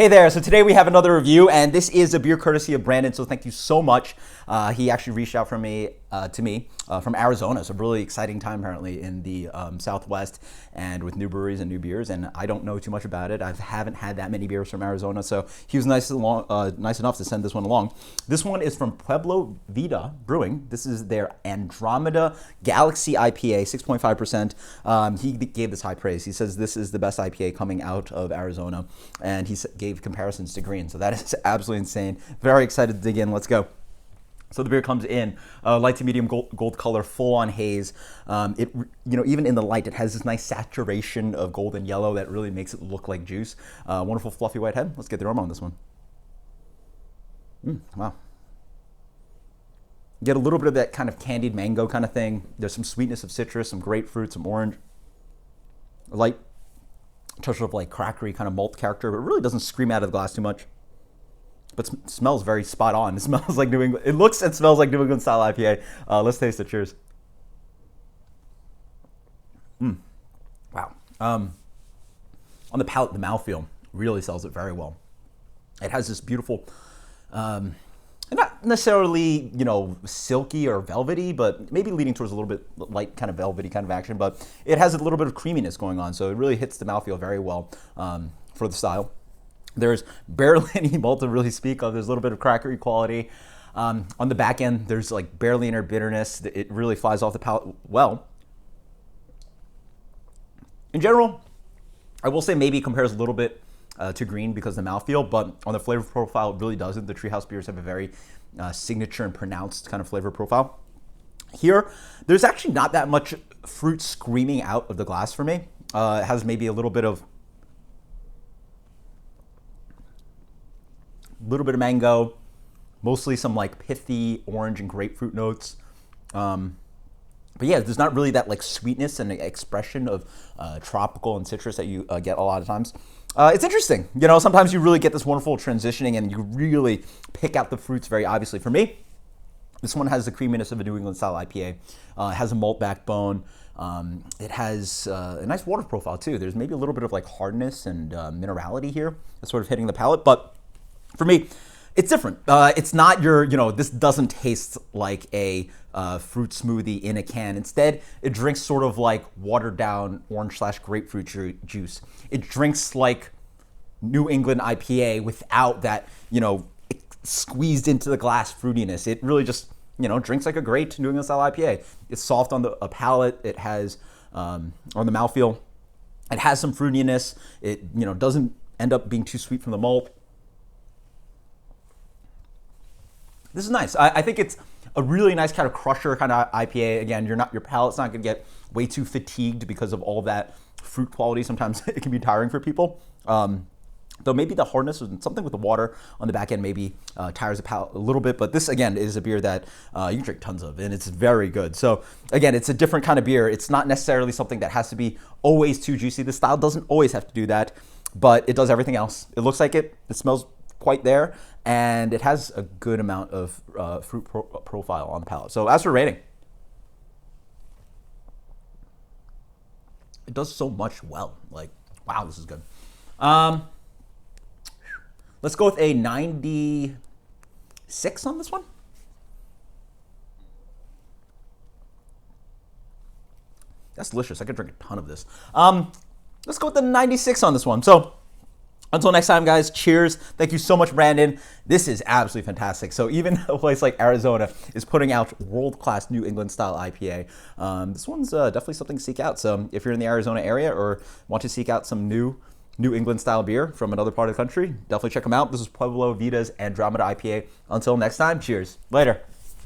Hey there, so today we have another review, and this is a beer courtesy of Brandon, so thank you so much. He actually reached out to me from Arizona. It's a really exciting time apparently in the Southwest and with new breweries and new beers, and I don't know too much about it. I haven't had that many beers from Arizona, so he was nice enough to send this one along. This one is from Pueblo Vida Brewing. This is their Andromeda Galaxy IPA, 6.5%. He gave this high praise. He says this is the best IPA coming out of Arizona, and he gave comparisons to green, so that is absolutely insane. Very excited to dig in. Let's go. So the beer comes in light to medium gold color, full on haze. Even in the light, it has this nice saturation of golden yellow that really makes it look like juice. Wonderful fluffy white head. Let's get the aroma on this one. Wow. Get a little bit of that kind of candied mango kind of thing. There's some sweetness of citrus, some grapefruit, some orange. A light touch of like crackery kind of malt character, but it really doesn't scream out of the glass too much. But smells very spot on. It smells like New England. It looks and smells like New England style IPA. Let's taste it. Cheers. Wow. On the palate, the mouthfeel really sells it very well. It has this beautiful, not necessarily, silky or velvety, but maybe leaning towards a little bit light kind of velvety kind of action, but it has a little bit of creaminess going on. So it really hits the mouthfeel very well for the style. There's barely any malt to really speak of. There's a little bit of crackery quality. On the back end, there's like barely any bitterness. It really flies off the palate well. In general, I will say maybe it compares a little bit to green because of the mouthfeel, but on the flavor profile, it really doesn't. The Treehouse beers have a very signature and pronounced kind of flavor profile. Here, there's actually not that much fruit screaming out of the glass for me. It has maybe a little bit of mango, mostly some like pithy orange and grapefruit notes. But yeah, there's not really that like sweetness and expression of tropical and citrus that you get a lot of times. It's interesting. Sometimes you really get this wonderful transitioning and you really pick out the fruits very obviously. For me, this one has the creaminess of a New England style IPA. It has a malt backbone. It has a nice water profile too. There's maybe a little bit of like hardness and minerality here that's sort of hitting the palate, but for me, it's different. It's not your, this doesn't taste like a fruit smoothie in a can. Instead, it drinks sort of like watered down orange/grapefruit juice. It drinks like New England IPA without that, squeezed into the glass fruitiness. It really just, drinks like a great New England style IPA. It's soft on the palate. It has, on the mouthfeel, it has some fruitiness. It, doesn't end up being too sweet from the malt. This is nice. I think it's a really nice kind of crusher kind of IPA. Again, your palate's not going to get way too fatigued because of all that fruit quality. Sometimes it can be tiring for people. Though maybe the hardness or something with the water on the back end maybe tires the palate a little bit. But this, again, is a beer that you can drink tons of, and it's very good. So, again, it's a different kind of beer. It's not necessarily something that has to be always too juicy. The style doesn't always have to do that, but it does everything else. It looks like it. It smells quite there, and it has a good amount of fruit profile on the palate. So as for rating, it does so much well. Like, wow, this is good. Let's go with a 96 on this one. That's delicious. I could drink a ton of this. Let's go with the 96 on this one. So until next time, guys, cheers. Thank you so much, Brandon. This is absolutely fantastic. So even a place like Arizona is putting out world-class New England style IPA. This one's definitely something to seek out. So if you're in the Arizona area or want to seek out some New England style beer from another part of the country, definitely check them out. This is Pueblo Vida's Andromeda IPA. Until next time, cheers. Later.